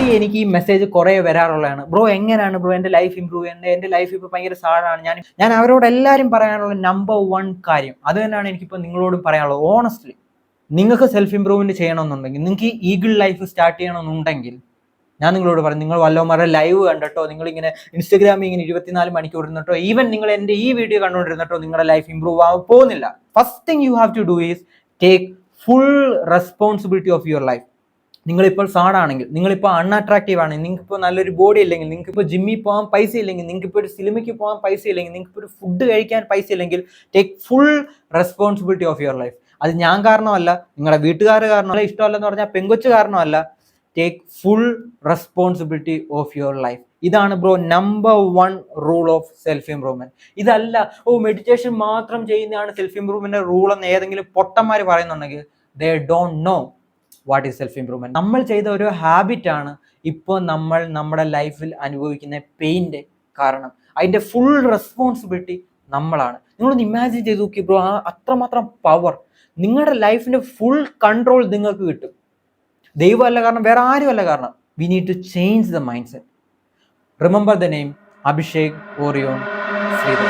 Daily എനിക്ക് ഈ message കുറേ വരാറുള്ളതാണ്. ബ്രോ എങ്ങനെയാണ് ബ്രോ എൻ്റെ ലൈഫ് ഇമ്പ്രൂവ് ചെയ്യുന്നത്, എൻ്റെ ലൈഫ് ഇപ്പോൾ ഭയങ്കര സാഡാണ്. ഞാൻ അവരോട് എല്ലാവരും പറയാനുള്ള നമ്പർ 1 കാര്യം അത് തന്നെയാണ് എനിക്കിപ്പോൾ നിങ്ങളോടും പറയാനുള്ളത്. ഓണസ്റ്റ്ലി നിങ്ങൾക്ക് സെൽഫ് ഇമ്പ്രൂവ്മെന്റ് ചെയ്യണമെന്നുണ്ടെങ്കിൽ, നിങ്ങൾക്ക് ഈ ഈഗിൾ ലൈഫ് സ്റ്റാർട്ട് ചെയ്യണമെന്നുണ്ടെങ്കിൽ, ഞാൻ നിങ്ങളോട് പറയും, നിങ്ങൾ വല്ലവന്മാരുടെ ലൈവ് കണ്ടിട്ടോ, നിങ്ങളിങ്ങനെ ഇൻസ്റ്റഗ്രാമിൽ ഇങ്ങനെ 24 മണിക്കൂർ ഇരുന്നിട്ടോ, ഈവൻ നിങ്ങൾ എൻ്റെ ഈ വീഡിയോ കണ്ടുകൊണ്ടിരുന്നിട്ടോ നിങ്ങളുടെ ലൈഫ് ഇമ്പ്രൂവ് ആവാൻ പോകുന്നില്ല. First thing you have to do is take full responsibility of your life. നിങ്ങളിപ്പോൾ സാഡാണെങ്കിൽ, നിങ്ങളിപ്പോൾ അൺഅട്രാക്റ്റീവ് ആണെങ്കിൽ, നിങ്ങൾക്കിപ്പോൾ നല്ലൊരു ബോഡി ഇല്ലെങ്കിൽ, നിങ്ങൾക്കിപ്പോൾ ജിമ്മിൽ പോകാൻ പൈസ ഇല്ലെങ്കിൽ, നിങ്ങൾക്കിപ്പോൾ ഒരു സിനിമയ്ക്ക് പോകാൻ പൈസ ഇല്ലെങ്കിൽ, നിങ്ങൾക്കിപ്പോൾ ഒരു ഫുഡ് കഴിക്കാൻ പൈസ ഇല്ലെങ്കിൽ, take full responsibility of your life. അത് ഞാൻ കാരണമല്ല, നിങ്ങളുടെ വീട്ടുകാർ കാരണമല്ല, ഇഷ്ടമല്ലെന്ന് പറഞ്ഞാൽ പെങ്കൊച്ച് കാരണമല്ല. Take full responsibility of your life. ഇതാണ് bro number 1 rule of self improvement. ഇതല്ല മെഡിറ്റേഷൻ മാത്രം ചെയ്യുന്നതാണ് സെൽഫ് ഇംപ്രൂവ്മെന്റ് റൂൾ എന്ന് ഏതെങ്കിലും പൊട്ടന്മാർ പറയുന്നുണ്ടെങ്കിൽ they don't know what is self improvement. നമ്മൾ ചെയ്ത ഒരു ഹാബിറ്റാണ് ഇപ്പോൾ നമ്മൾ നമ്മുടെ ലൈഫിൽ അനുഭവിക്കുന്ന പെയിൻ്റെ കാരണം. അതിൻ്റെ ഫുൾ റെസ്പോൺസിബിലിറ്റി നമ്മളാണ്. നിങ്ങളൊന്ന് ഇമാജിൻ ചെയ്ത് നോക്കി ബ്രോ, അത്രമാത്രം പവർ, നിങ്ങളുടെ ലൈഫിന്റെ ഫുൾ കൺട്രോൾ നിങ്ങൾക്ക് കിട്ടും. ദൈവമല്ല കാരണം, വേറെ ആരുമല്ല കാരണം. We need to change the mind set. Remember the name Abhishek Orion Sridhar.